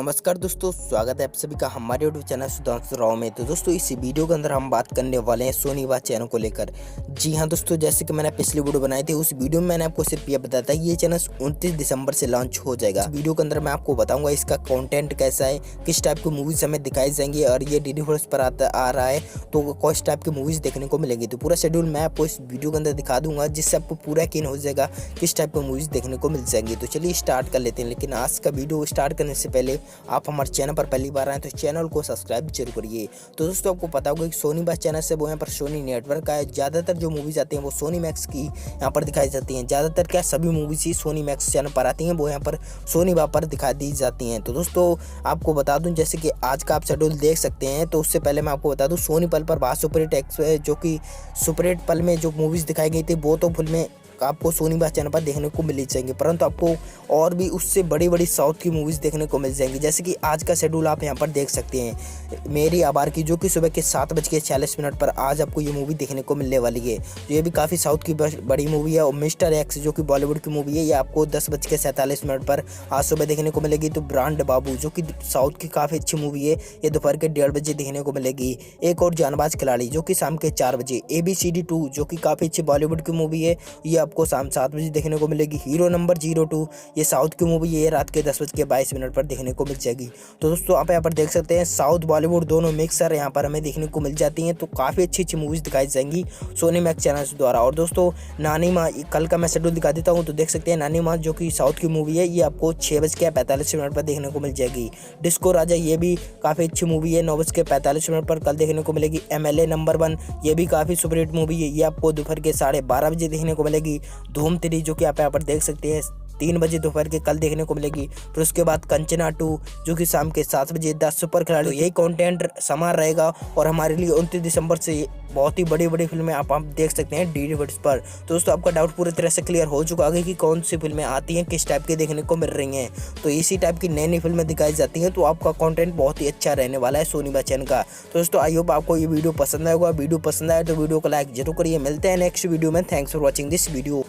नमस्कार दोस्तों, स्वागत है आप सभी का हमारे यूट्यूब चैनल सुधांशु राव में। तो दोस्तों इस वीडियो के अंदर हम बात करने वाले हैं सोनी वाच चैनल को लेकर। जी हाँ दोस्तों, जैसे कि मैंने पिछली वीडियो बनाई थी, उस वीडियो में मैंने आपको सिर्फ ये बताया था ये चैनल 29 दिसंबर से लॉन्च हो जाएगा। इस वीडियो के अंदर मैं आपको बताऊंगा इसका कंटेंट कैसा है, किस टाइप की मूवीज हमें दिखाई जाएंगी और ये डीडी प्लस पर आ रहा है तो किस टाइप की मूवीज देखने को मिलेगी। तो पूरा शेड्यूल मैं आपको इस वीडियो के अंदर दिखा दूंगा, जिससे आपको पूरा यकीन हो जाएगा किस टाइप की मूवीज देखने को मिल जाएंगी। तो चलिए स्टार्ट कर लेते हैं। लेकिन आज का वीडियो स्टार्ट करने से पहले आप हमारे चैनल पर पहली बार आए तो चैनल को सब्सक्राइब जरूर करिए। तो दोस्तों आपको पता होगा कि सोनी बस चैनल से वो यहाँ पर सोनी नेटवर्क का है। ज़्यादातर जो मूवीज आती हैं वो सोनी मैक्स की यहाँ पर दिखाई जाती हैं। ज़्यादातर क्या सभी मूवीज ही सोनी मैक्स चैनल पर आती हैं, वो यहाँ पर सोनी बा पर दिखा दी जाती हैं। तो दोस्तों आपको बता दूं, जैसे कि आज का आप शेड्यूल देख सकते हैं, तो उससे पहले मैं आपको बता दूं सोनी पल पर बात सुपरहिट एक्स है, जो कि सुपरहिट पल में जो मूवीज़ दिखाई गई थी वो तो फिल्में आपको सोनी बस चैनल पर देखने को मिल जाएंगे, परंतु आपको और भी उससे बड़ी बड़ी साउथ की मूवीज़ देखने को मिल जाएंगी। जैसे कि आज का शेड्यूल आप यहां पर देख सकते हैं, मेरी आबार की, जो कि सुबह के 7:46 पर आज आपको ये मूवी देखने को मिलने वाली है। तो ये भी काफ़ी साउथ की बड़ी मूवी है। और मिस्टर एक्स जो कि बॉलीवुड की मूवी है, ये आपको 10:47 पर आज सुबह देखने को मिलेगी। तो ब्रांड बाबू जो कि साउथ की काफ़ी अच्छी मूवी है, ये दोपहर के 1:30 बजे देखने को मिलेगी। एक और जानबाज खिलाड़ी जो कि शाम के 4 बजे। ABCD 2 जो कि काफ़ी अच्छी बॉलीवुड की मूवी है, ये आपको शाम 7 बजे देखने को मिलेगी। हीरो नंबर 02 ये साउथ की मूवी है, रात के 10:22 पर देखने को मिल जाएगी। तो दोस्तों आप यहाँ पर देख सकते हैं साउथ बॉलीवुड दोनों मिक्सर यहाँ पर हमें देखने को मिल जाती हैं। तो काफ़ी अच्छी अच्छी मूवीज़ दिखाई जाएंगी सोनी मैक्स चैनल द्वारा। और दोस्तों नानी माँ, कल का मैं शेड्यूल दिखा देता हूँ। तो देख सकते हैं नानी माँ जो कि साउथ की मूवी है, ये आपको 6:45 पर देखने को मिल जाएगी। डिस्को राजा ये भी काफ़ी अच्छी मूवी है, 9:45 पर कल देखने को मिलेगी। MLA नंबर 1 ये भी काफ़ी सुपरहिट मूवी है, ये आपको दोपहर के 12:30 बजे देखने को मिलेगी। धूम 3 जो कि आप यहाँ पर देख सकते हैं 3 बजे दोपहर के कल देखने को मिलेगी। फिर उसके बाद कंचना 2 जो कि शाम के 7 बजे। 10 सुपर खिलाड़ी, तो यही कंटेंट समान रहेगा और हमारे लिए 29 दिसंबर से बहुत ही बड़ी बड़ी फिल्में आप देख सकते हैं डीडी प्लस पर। तो दोस्तों आपका डाउट पूरी तरह से क्लियर हो चुका है कि कौन सी फिल्में आती हैं, किस टाइप की देखने को मिल रही हैं। तो इसी टाइप की नई नई फिल्में दिखाई जाती हैं, तो आपका कंटेंट बहुत ही अच्छा रहने वाला है सोनी बस चैनल का। तो दोस्तों आई होप आपको ये वीडियो पसंद आएगा। वीडियो पसंद आए तो वीडियो को लाइक जरूर करिए। मिलते हैं नेक्स्ट वीडियो में। Thanks for watching this video.